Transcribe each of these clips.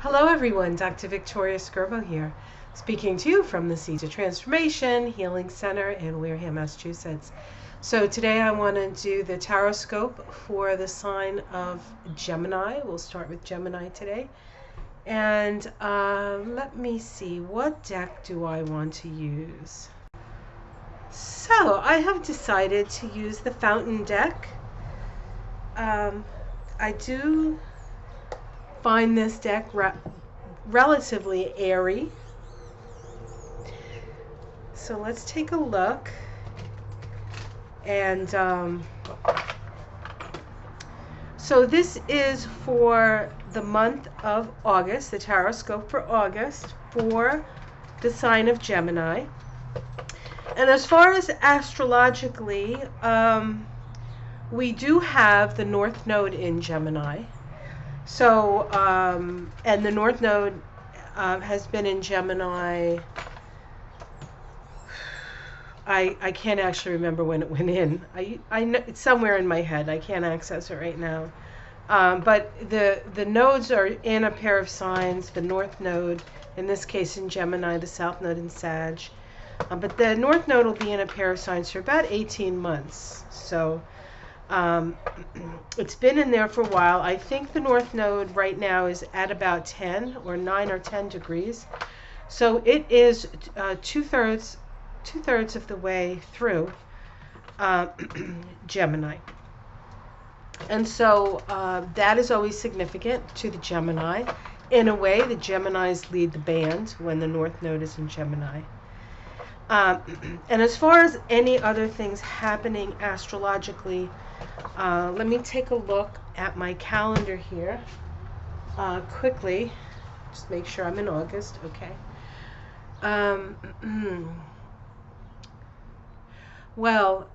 Hello everyone, Dr. Victoria Skirbo here, speaking to you from the Saiz Transformation Healing Center in Wareham, Massachusetts. So today I want to do the tarot scope for the sign of Gemini. We'll start with Gemini today. And let me see, what deck do I want to use? So I have decided to use the Fountain deck. I do find this deck relatively airy. So let's take a look. And so this is for the month of August, the tarot scope for August for the sign of Gemini. And as far as astrologically, we do have the North Node in Gemini. So, and the North Node has been in Gemini. I can't actually remember when it went in. I know it's somewhere in my head. I can't access it right now. But the nodes are in a pair of signs. The North Node, in this case in Gemini, the South Node in Sag. But the North Node will be in a pair of signs for about 18 months. So it's been in there for a while. I think the North Node right now is at about 10 or 9 or 10 degrees. So it is two-thirds of the way through Gemini. And so that is always significant to the Gemini. In a way, the Geminis lead the band when the North Node is in Gemini. And as far as any other things happening astrologically, let me take a look at my calendar here quickly. Just make sure I'm in August. Okay. Well,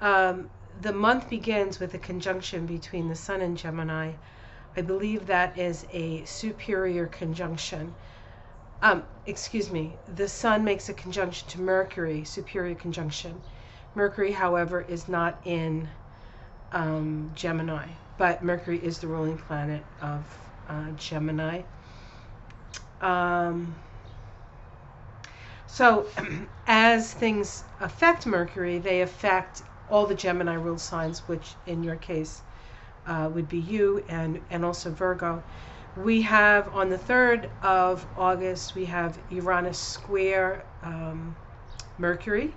the month begins with a conjunction between the Sun and Gemini. I believe that is a superior conjunction. Excuse me, the Sun makes a conjunction to Mercury, superior conjunction. Mercury, however, is not in Gemini, but Mercury is the ruling planet of Gemini. So as things affect Mercury, they affect all the Gemini ruled signs, which in your case would be you and also Virgo. We have on the 3rd of August, we have Uranus square Mercury.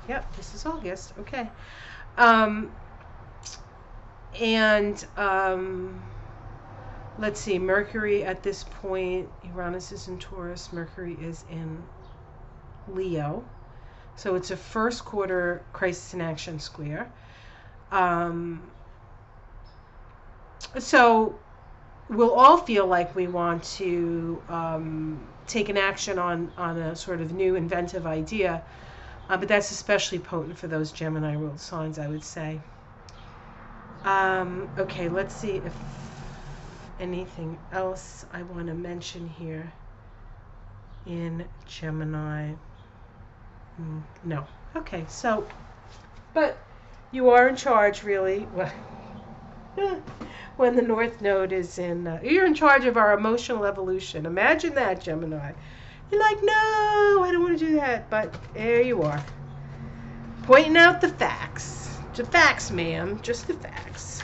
Yep, this is August. Okay. Let's see, Mercury at this point, Uranus is in Taurus, Mercury is in Leo. So it's a first quarter crisis in action square. So we'll all feel like we want to take an action on a sort of new inventive idea, but that's especially potent for those Gemini ruled signs, I would say. Okay, let's see if anything else I want to mention here in Gemini. No. Okay, so, but you are in charge, really. When the North Node is in, you're in charge of our emotional evolution. Imagine that, Gemini. You're like, no, I don't want to do that. But there you are. Pointing out the facts. The facts, ma'am. Just the facts.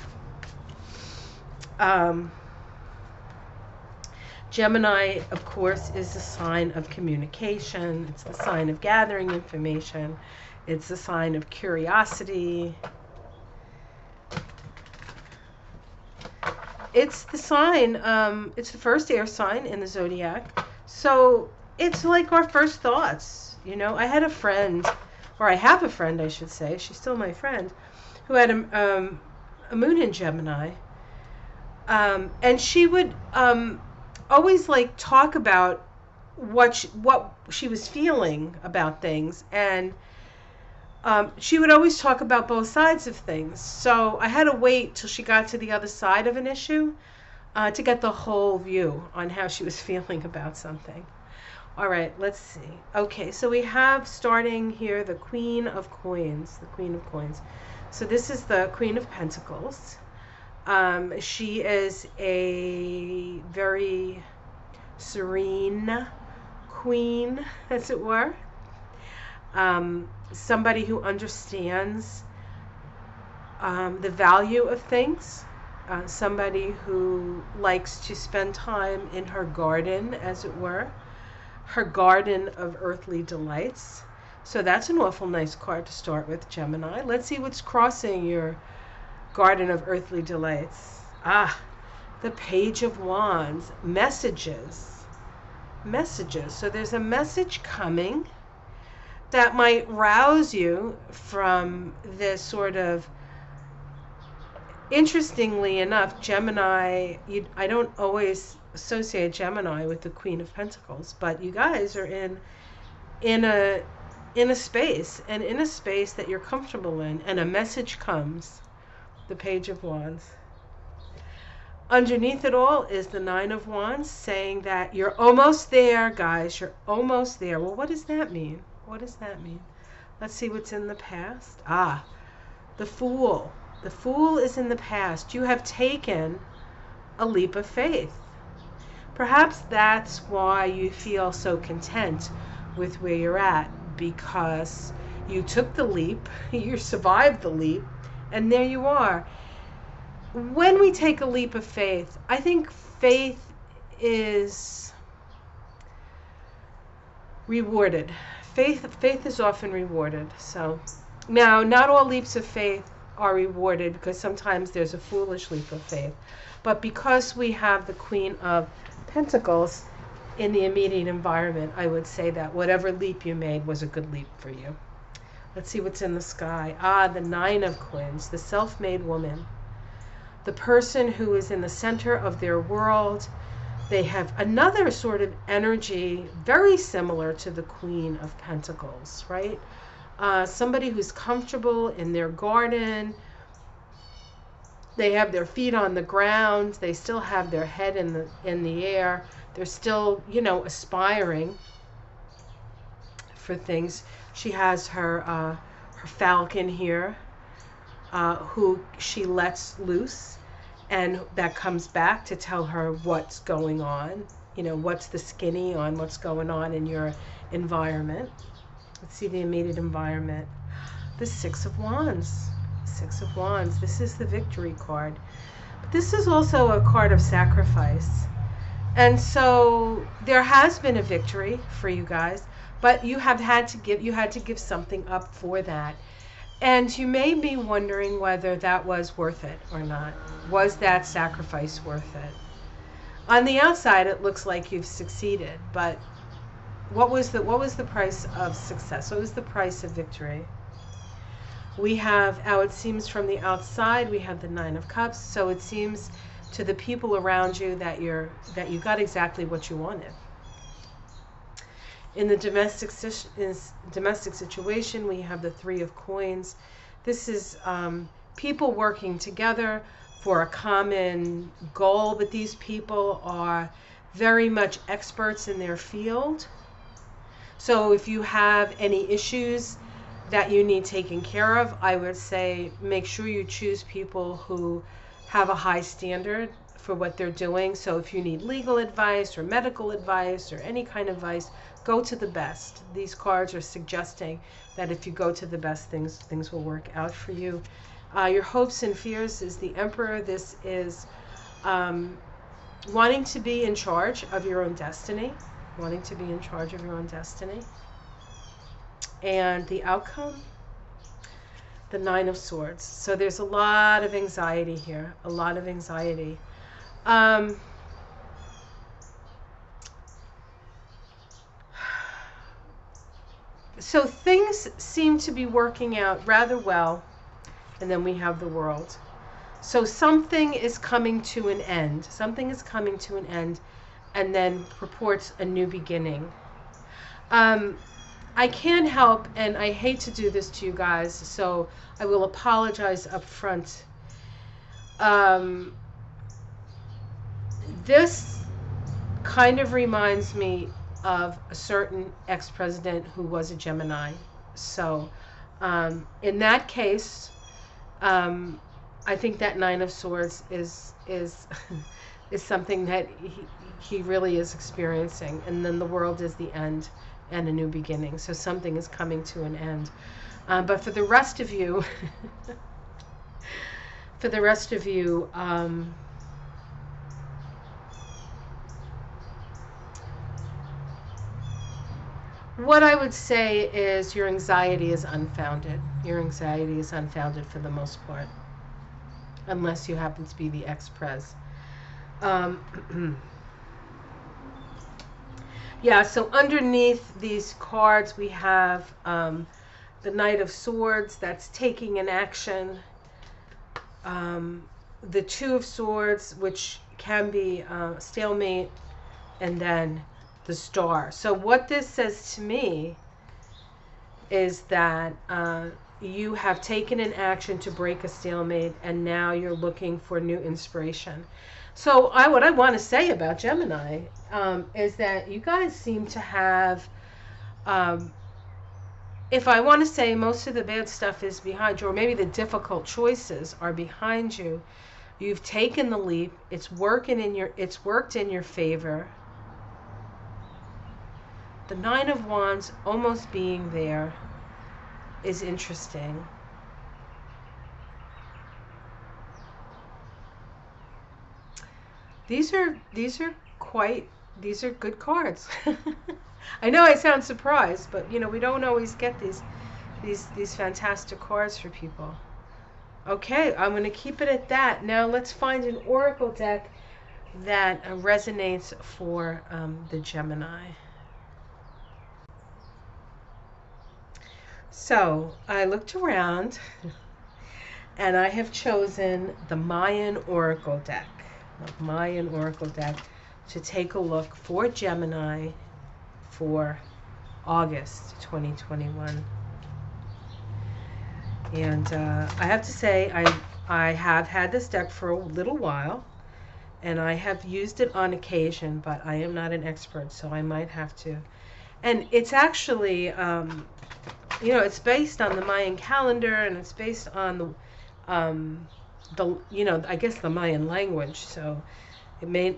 Gemini, of course, is the sign of communication. It's the sign of gathering information. It's the sign of curiosity. It's the sign, it's the first air sign in the zodiac. So it's like our first thoughts. You know, I had a friend, or I have a friend, I should say, she's still my friend, who had a moon in Gemini. And she would always like talk about what she was feeling about things. And she would always talk about both sides of things. So I had to wait till she got to the other side of an issue to get the whole view on how she was feeling about something. All right, let's see. Okay, so we have starting here the Queen of Coins. The Queen of Coins. So this is the Queen of Pentacles. She is a very serene queen, as it were. Somebody who understands the value of things. Somebody who likes to spend time in her garden, as it were, her garden of earthly delights. So that's an awful nice card to start with, Gemini. Let's see what's crossing your garden of earthly delights. The Page of Wands. Messages. So there's a message coming that might rouse you from this sort of, interestingly enough, Gemini, I don't always associate Gemini with the Queen of Pentacles, but you guys are in a space, and in a space that you're comfortable in, and a message comes. The Page of Wands. Underneath it all is the Nine of Wands, saying that you're almost there, guys. You're almost there. Well, what does that mean? What does that mean? Let's see what's in the past. The Fool. The Fool is in the past. You have taken a leap of faith. Perhaps that's why you feel so content with where you're at, because you took the leap, you survived the leap, and there you are. When we take a leap of faith, I think faith is rewarded. Faith is often rewarded. So now, not all leaps of faith are rewarded, because sometimes there's a foolish leap of faith. But because we have the Queen of Pentacles in the immediate environment, I would say that whatever leap you made was a good leap for you. Let's see what's in the sky. The Nine of Coins, the self-made woman. The person who is in the center of their world. They have another sort of energy very similar to the Queen of Pentacles, right? Somebody who's comfortable in their garden. They have their feet on the ground. They still have their head in the air. They're still, aspiring for things. She has her falcon here, who she lets loose, and that comes back to tell her what's going on. What's the skinny on what's going on in your environment. Let's see the immediate environment. The Six of Wands. Six of Wands. This is the victory card. But this is also a card of sacrifice. And so there has been a victory for you guys, but you had to give something up for that. And you may be wondering whether that was worth it or not. Was that sacrifice worth it? On the outside, it looks like you've succeeded, but what was the price of success? What was the price of victory? We have, how it seems from the outside, we have the Nine of Cups. So it seems to the people around you that you got exactly what you wanted. In the domestic situation, we have the Three of Coins. This is people working together for a common goal, but these people are very much experts in their field. So if you have any issues that you need taken care of, I would say make sure you choose people who have a high standard for what they're doing. So if you need legal advice or medical advice or any kind of advice, go to the best. These cards are suggesting that if you go to the best, things will work out for you. Your hopes and fears is the Emperor. This is wanting to be in charge of your own destiny. Wanting to be in charge of your own destiny. And the outcome, the Nine of Swords. So there's a lot of anxiety here. A lot of anxiety. So things seem to be working out rather well. And then we have the World. So something is coming to an end. Something is coming to an end, and then purports a new beginning. I can't help, and I hate to do this to you guys, so I will apologize up front. This kind of reminds me of a certain ex-president who was a Gemini. So in that case, I think that Nine of Swords is is something that he really is experiencing, and then the world is the end and a new beginning. So something is coming to an end. But for the rest of you, for the rest of you, what I would say is your anxiety is unfounded. Your anxiety is unfounded for the most part, unless you happen to be the ex-pres. Yeah, so underneath these cards we have the Knight of Swords, that's taking an action. The Two of Swords, which can be stalemate, and then the Star. So what this says to me is that you have taken an action to break a stalemate, and now you're looking for new inspiration. So what I want to say about Gemini is that you guys seem to have, if I want to say most of the bad stuff is behind you, or maybe the difficult choices are behind you, you've taken the leap. It's worked in your favor. The Nine of Wands almost being there is interesting. These are good cards. I know I sound surprised, but you know, we don't always get these fantastic cards for people. Okay, I'm going to keep it at that. Now let's find an oracle deck that resonates for the Gemini. So I looked around and I have chosen the Mayan oracle deck. The Mayan oracle deck to take a look for Gemini for August 2021. And I have to say, I have had this deck for a little while, and I have used it on occasion, but I am not an expert, so I might have to. And it's actually, you know, it's based on the Mayan calendar, and it's based on the you know, I guess the Mayan language. So it may,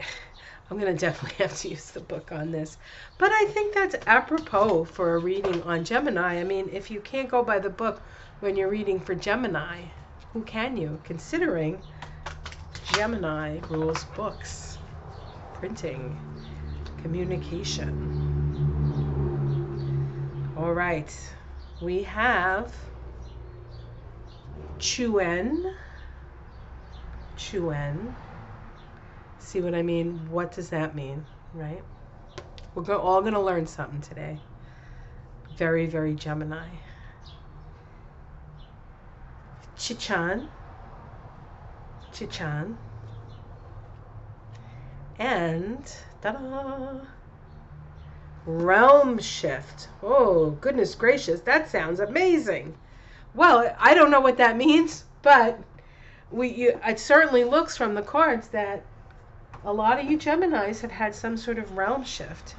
I'm going to definitely have to use the book on this. But I think that's apropos for a reading on Gemini. I mean, if you can't go by the book when you're reading for Gemini, who can you? Considering Gemini rules books, printing, communication. All right. We have Chuen. See what I mean? What does that mean, right? We're all going to learn something today. Very, very Gemini. Chichan. And, ta-da! Realm shift. Oh, goodness gracious. That sounds amazing. Well, I don't know what that means, but it certainly looks from the cards that a lot of you Geminis have had some sort of realm shift.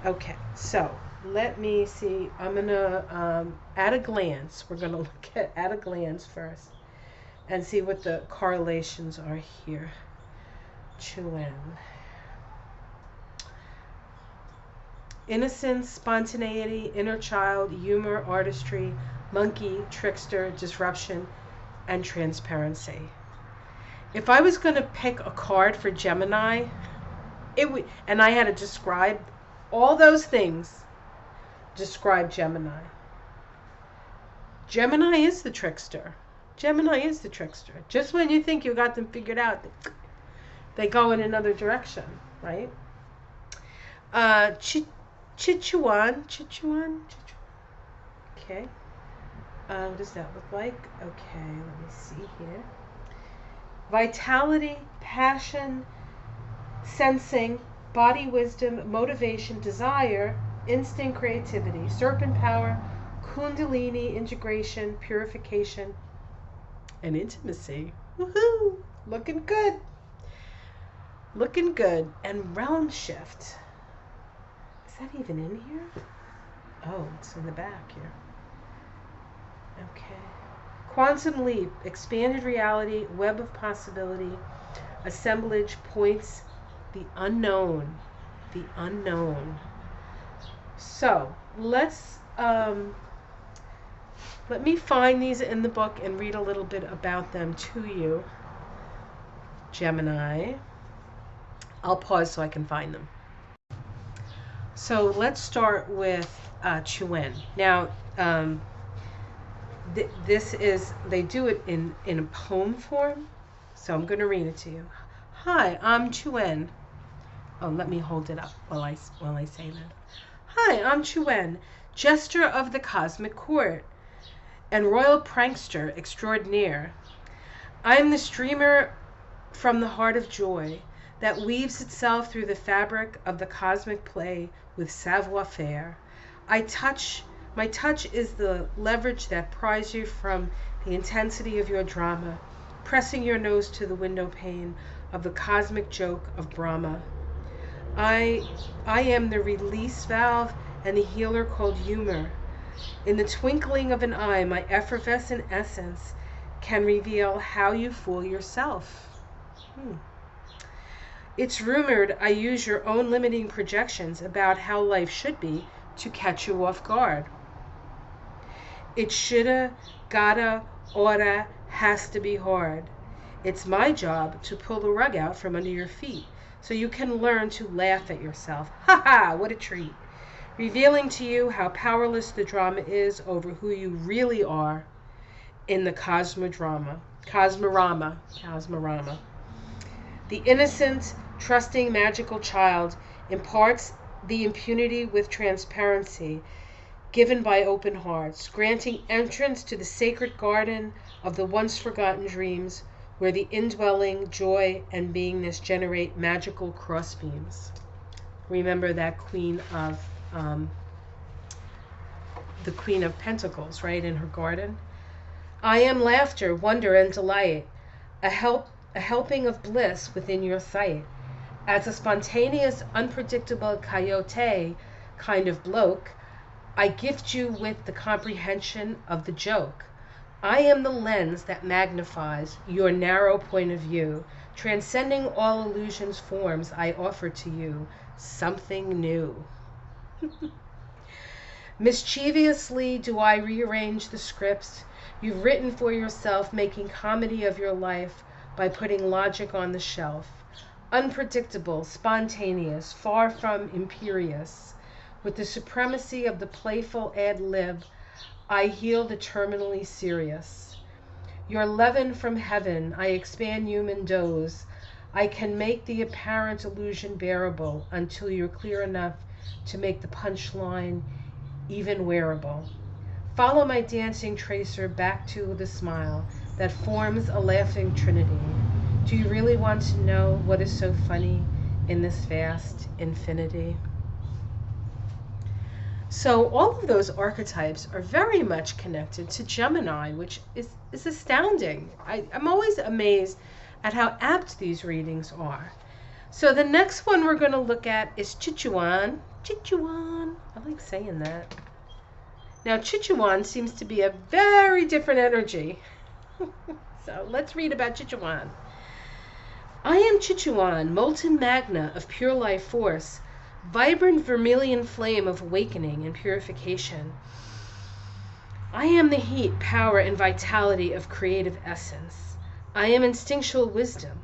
Okay, so let me see. I'm going to, at a glance, we're going to look at a glance first and see what the correlations are here. Chuen. Innocence, spontaneity, inner child, humor, artistry, monkey, trickster, disruption, and transparency. If I was going to pick a card for Gemini, and I had to describe all those things, describe Gemini. Gemini is the trickster. Gemini is the trickster. Just when you think you got them figured out, they go in another direction, right? Chichuan. Okay. What does that look like? Okay, let me see here. Vitality, passion, sensing, body wisdom, motivation, desire, instinct, creativity, serpent power, kundalini, integration, purification, and intimacy. Woohoo! Looking good. Looking good. And realm shift. Is that even in here? Oh, it's in the back here. Okay. Quantum leap, expanded reality, web of possibility, assemblage, points, the unknown. The unknown. So, let me find these in the book and read a little bit about them to you. Gemini. I'll pause so I can find them. So let's start with Chuen. Now, this is, they do it in a poem form, so I'm going to read it to you. Hi, I'm Chuen. Oh, let me hold it up while I say that. Hi, I'm Chuen, jester of the cosmic court and royal prankster extraordinaire. I am the streamer from the heart of joy that weaves itself through the fabric of the cosmic play with savoir-faire. My touch is the leverage that pries you from the intensity of your drama, pressing your nose to the window pane of the cosmic joke of Brahma. I am the release valve and the healer called humor. In the twinkling of an eye, my effervescent essence can reveal how you fool yourself. It's rumored I use your own limiting projections about how life should be to catch you off guard. It shoulda, gotta, oughta, has to be hard. It's my job to pull the rug out from under your feet so you can learn to laugh at yourself. Ha ha, what a treat. Revealing to you how powerless the drama is over who you really are in the cosmorama. The innocent, trusting, magical child imparts the impunity with transparency given by open hearts, granting entrance to the sacred garden of the once forgotten dreams where the indwelling joy and beingness generate magical crossbeams. Remember that the Queen of Pentacles, right, in her garden? I am laughter, wonder, and delight, a helping of bliss within your sight. As a spontaneous, unpredictable coyote kind of bloke, I gift you with the comprehension of the joke. I am the lens that magnifies your narrow point of view, transcending all illusions' forms. I offer to you something new. Mischievously do I rearrange the scripts you've written for yourself, making comedy of your life by putting logic on the shelf. Unpredictable, spontaneous, far from imperious, with the supremacy of the playful ad lib, I heal the terminally serious. Your leaven from heaven, I expand human dose. I can make the apparent illusion bearable until you're clear enough to make the punchline even wearable. Follow my dancing tracer back to the smile that forms a laughing trinity. Do you really want to know what is so funny in this vast infinity? So all of those archetypes are very much connected to Gemini, which is astounding. I'm always amazed at how apt these readings are. So the next one we're going to look at is Chichuan. Chichuan. I like saying that. Now Chichuan seems to be a very different energy. So let's read about Chichuan. I am Chichuan, molten magna of pure life force, vibrant vermilion flame of awakening and purification. I am the heat, power, and vitality of creative essence. I am instinctual wisdom,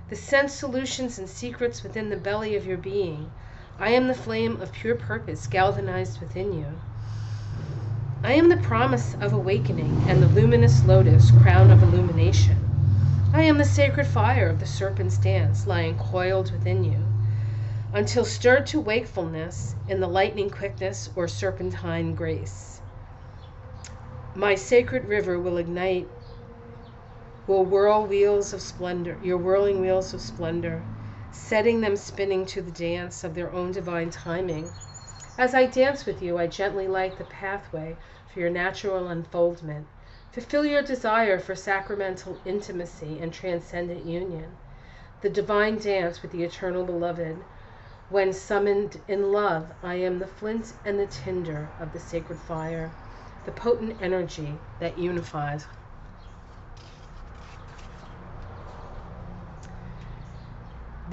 the sense solutions and secrets within the belly of your being. I am the flame of pure purpose galvanized within you. I am the promise of awakening and the luminous lotus, crown of illumination. I am the sacred fire of the serpent's dance lying coiled within you, until stirred to wakefulness in the lightning quickness or serpentine grace. My sacred river will ignite, will whirl wheels of splendor, your whirling wheels of splendor, setting them spinning to the dance of their own divine timing. As I dance with you, I gently light the pathway for your natural unfoldment. Fulfill your desire for sacramental intimacy and transcendent union. The divine dance with the eternal beloved. When summoned in love, I am the flint and the tinder of the sacred fire, the potent energy that unifies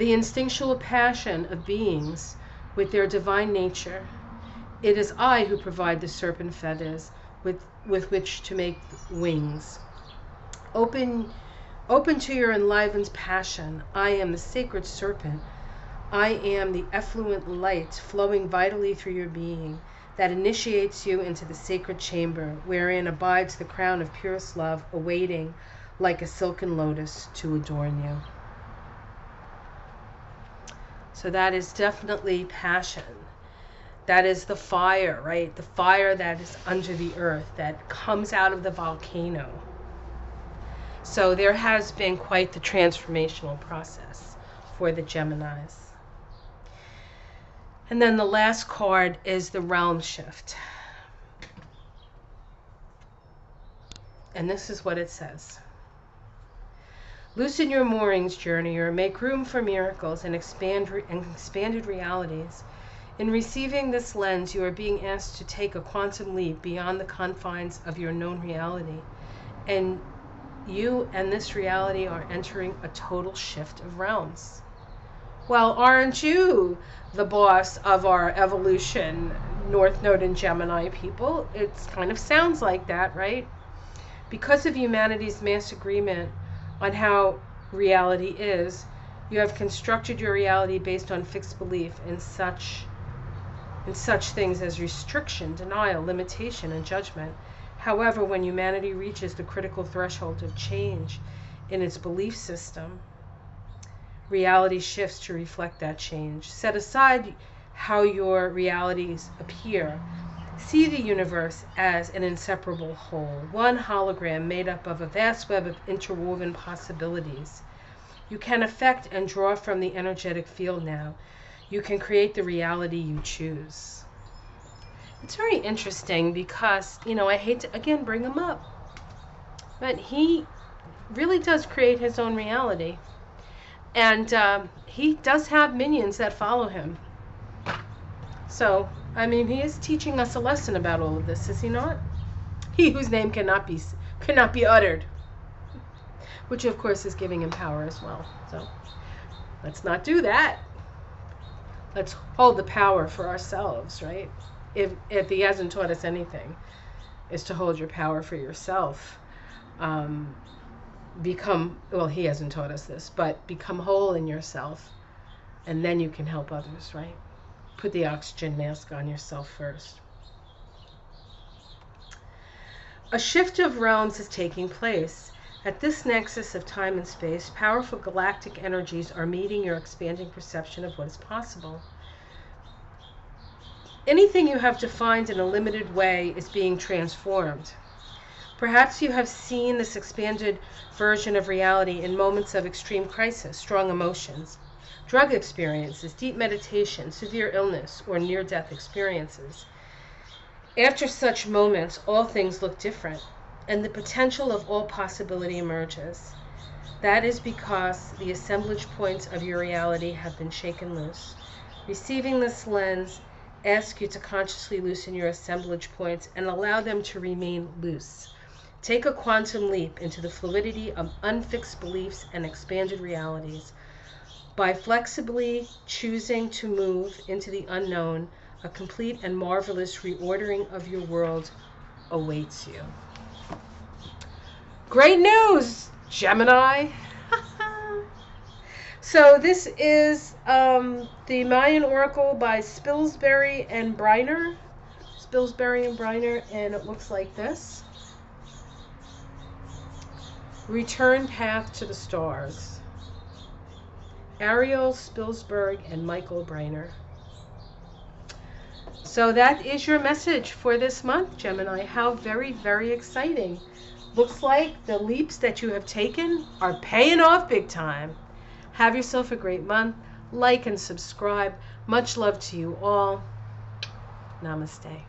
the instinctual passion of beings with their divine nature. It is I who provide the serpent feathers with which to make wings. Open to your enlivened passion. I am the sacred serpent. I am the effluent light flowing vitally through your being that initiates you into the sacred chamber wherein abides the crown of purest love, awaiting like a silken lotus to adorn you. So that is definitely passion. That is the fire, right? The fire that is under the earth, that comes out of the volcano. So there has been quite the transformational process for the Geminis. And then the last card is the realm shift. And this is what it says. Loosen your moorings, journeyer. Make room for miracles and expanded realities. In receiving this lens, you are being asked to take a quantum leap beyond the confines of your known reality. And you and this reality are entering a total shift of realms. Well, aren't you the boss of our evolution, North Node and Gemini people? It kind of sounds like that, right? Because of humanity's mass agreement on how reality is, you have constructed your reality based on fixed belief in such things as restriction, denial, limitation, and judgment. However, when humanity reaches the critical threshold of change in its belief system, reality shifts to reflect that change. Set aside how your realities appear. See the universe as an inseparable whole, one hologram made up of a vast web of interwoven possibilities. You can affect and draw from the energetic field now. You can create the reality you choose. It's very interesting because, I hate to, again, bring him up, but he really does create his own reality. And he does have minions that follow him. So, he is teaching us a lesson about all of this, is he not? He whose name cannot be uttered. Which, of course, is giving him power as well. So, let's not do that. Let's hold the power for ourselves, right? If he hasn't taught us anything, is to hold your power for yourself. He hasn't taught us this, but become whole in yourself, and then you can help others, right? Put the oxygen mask on yourself first. A shift of realms is taking place. At this nexus of time and space, powerful galactic energies are meeting your expanding perception of what is possible. Anything you have defined in a limited way is being transformed. Perhaps you have seen this expanded version of reality in moments of extreme crisis, strong emotions, drug experiences, deep meditation, severe illness, or near-death experiences. After such moments, all things look different, and the potential of all possibility emerges. That is because the assemblage points of your reality have been shaken loose. Receiving this lens asks you to consciously loosen your assemblage points and allow them to remain loose. Take a quantum leap into the fluidity of unfixed beliefs and expanded realities. By flexibly choosing to move into the unknown, a complete and marvelous reordering of your world awaits you. Great news, Gemini! So this is the Mayan Oracle by Spilsbury and Bryner. And it looks like this. Return Path to the Stars. Ariel, Spilsbury, and Micahel Bryner. So that is your message for this month, Gemini. How very, very exciting. Looks like the leaps that you have taken are paying off big time. Have yourself a great month. Like and subscribe. Much love to you all. Namaste.